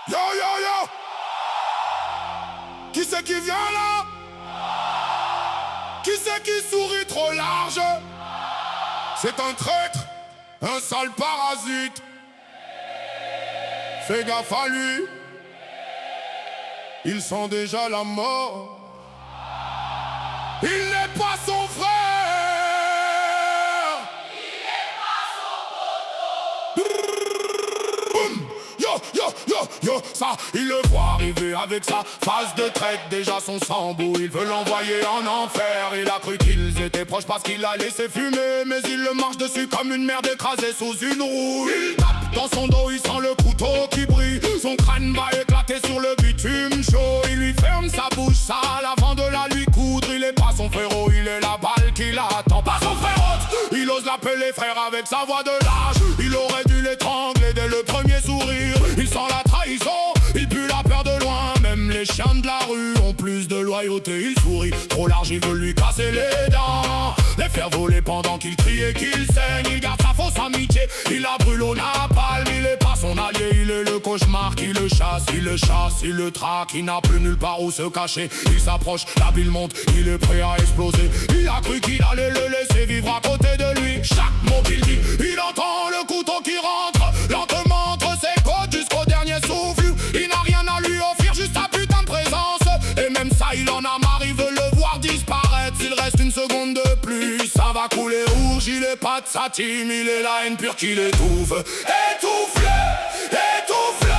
Yo yo yo. Qui c'est qui vient là? Qui c'est qui sourit trop large? C'est un traître, un sale parasite. Fais gaffe à lui, il sent déjà la mort. Il n'est pas son frère. Il n'est pas son poteau. Boum. Yo, yo, yo, yo, ça, il le voit arriver avec sa face de traite. Déjà son sang bout, il veut l'envoyer en enfer. Il a cru qu'ils étaient proches parce qu'il a laissé fumer, mais il le marche dessus comme une merde écrasée sous une roue. Il tape dans son dos, il sent le couteau qui brille. Son crâne va éclater sur le bitume chaud. Il lui ferme sa bouche sale avant de la lui coudre. Il est pas son frérot, il est la balle qui l'attend. Pas son frérot, il ose l'appeler frère avec sa voix de lâche. Il aurait dû l'étrangler dès le premier sourire. Il sent la trahison, il pue la peur de loin. Même les chiens de la rue ont plus de loyauté. Il sourit, trop large, il veut lui casser les dents. Les faire voler pendant qu'il crie et qu'il saigne. Il garde sa fausse amitié, il la brûle au napalm. Il est pas son allié, il est le cauchemar qui le chasse. Il le chasse, il le traque, il n'a plus nulle part où se cacher. Il s'approche, la bile monte, il est prêt à exploser. Il a cru qu'il allait le laisser vivre à côté de lui. Chaque mot qu'il dit, il entend le couteau qui rentre lentement entre ses côtes jusqu'au dernier souffle. Il n'a rien à lui offrir, juste sa putain de présence. Et même ça, il en a marre, il veut le voir disparaître. S'il reste une seconde de plus, ça va couler rouge. Il est pas de sa team, il est la haine pure qui l'étouffe. Étouffe-le, étouffe-le,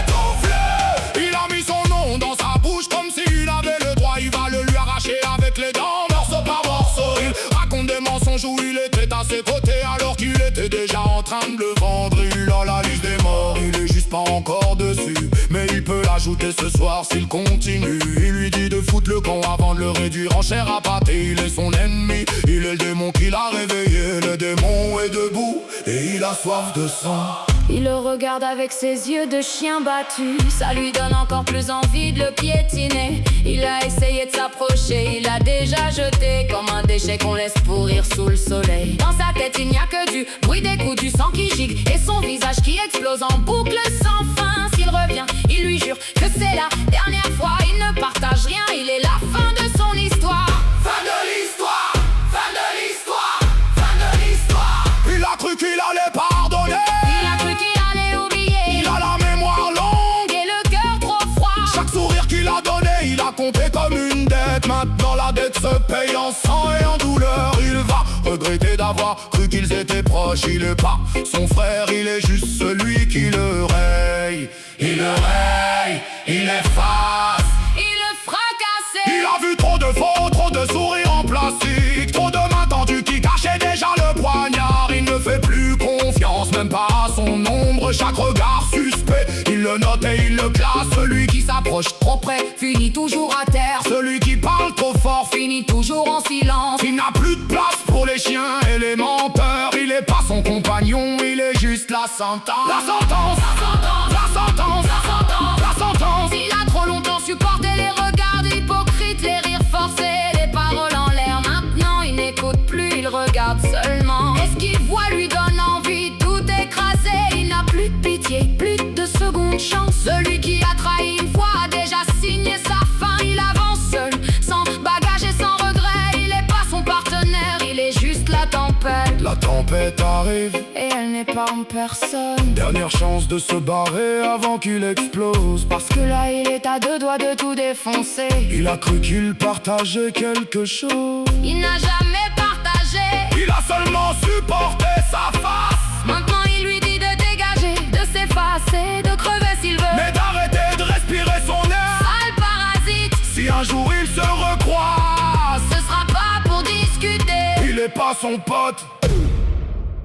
étouffe-le. Il a mis son nom dans sa bouche comme s'il avait le droit. Il va le lui arracher avec les dents, morceau par morceau. Il raconte des mensonges où il était à ses côtés alors qu'il était déjà en train de le vendre. Il a la liste des morts, il est juste pas encore dessus, mais il peut l'ajouter ce soir s'il continue. Il lui dit de foutre le camp avant de le réduire en chair à pâté. Il est son ennemi, il est le démon qui l'a réveillé. Le démon est debout et il a soif de sang. Il le regarde avec ses yeux de chien battu. Ça lui donne encore plus envie de le piétiner. Il a essayé de s'approcher, il a déjà jeté comme un déchet qu'on laisse pourrir sous le soleil. Dans sa tête il n'y a que du bruit des coups, du sang qui gicle et son visage qui explose en boucle sans fin. S'il revient, il lui jure que c'est la dernière fois. Il ne partage rien, il est la fin de son histoire. Fin de l'histoire, fin de l'histoire, fin de l'histoire. Il a cru qu'il allait pardonner. Il a cru qu'il allait oublier. Il a la mémoire longue et le cœur trop froid. Chaque sourire qu'il a donné, il a compté comme une dette. Maintenant la dette se paye en sang et en douleur. Il va regretter d'avoir cru qu'ils étaient proches. Il est pas son frère, il est juste celui qui le raye. Il le raye, il efface, il le fracasse. Il a vu trop de faux, trop de sourires en plastique, trop de mains tendues qui cachaient déjà le poignard. Il ne fait plus confiance, même pas à son ombre. Chaque regard suspect, il le note et il le classe. Celui qui s'approche trop près finit toujours à terre. Celui qui parle trop fort finit toujours en silence. Il n'a plus de place pour les chiens et les menteurs. Il est pas son compagnon, il est juste la sentence. La sentence, la sentence, la sentence, la sentence. Il a trop longtemps supporté les regards hypocrites, les rires forcés, les paroles en l'air. Maintenant il n'écoute plus, il regarde seulement. Et ce qu'il voit lui donne envie de tout écraser. Il n'a plus de pitié, plus de seconde chance. Celui qui a trahi une fois a déjà signé sa fin. Il avance seul, sans bagage et sans regret. Il est pas son partenaire, il est juste la tempête. La tempête arrive et elle n'est pas en personne. Dernière chance de se barrer avant qu'il explose. Parce que là il est à deux doigts de tout défoncer. Il a cru qu'il partageait quelque chose. Il n'a jamais partagé. Il a seulement supporté sa face. Maintenant il lui dit de dégager, de s'effacer, de crever s'il veut, mais d'arrêter de respirer son air. Sale parasite. Si un jour il se recroise, ce sera pas pour discuter. Il est pas son pote,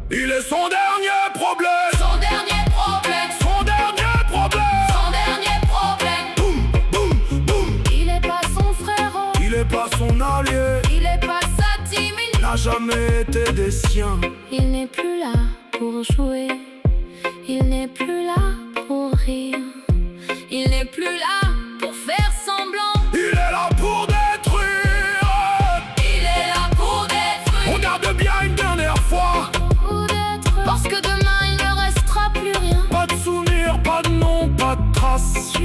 il est son dernier problème. Son dernier problème. Son dernier problème. Son dernier problème. Boum, boum, boum. Il est pas son frérot. Il est pas son allié. Il est pas sa team. Il n'a jamais été des siens. Il n'est plus là pour jouer. Il n'est plus là pour rire. Il n'est plus là pour faire semblant. Il est là pour détruire. Il est là pour détruire. Regarde bien une dernière fois. Parce que demain il ne restera plus rien. Pas de souvenirs, pas de nom, pas de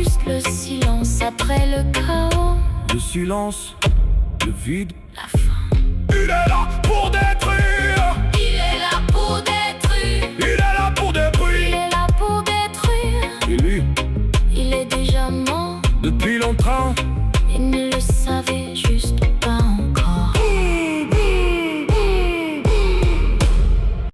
juste le silence après le chaos. Le silence, le vide, La fin. Il est là pour détruire. Il est là pour détruire. Il est là pour Il détruire. est là pour détruire. et lui, Il est déjà mort. depuis longtemps, Il ne le savait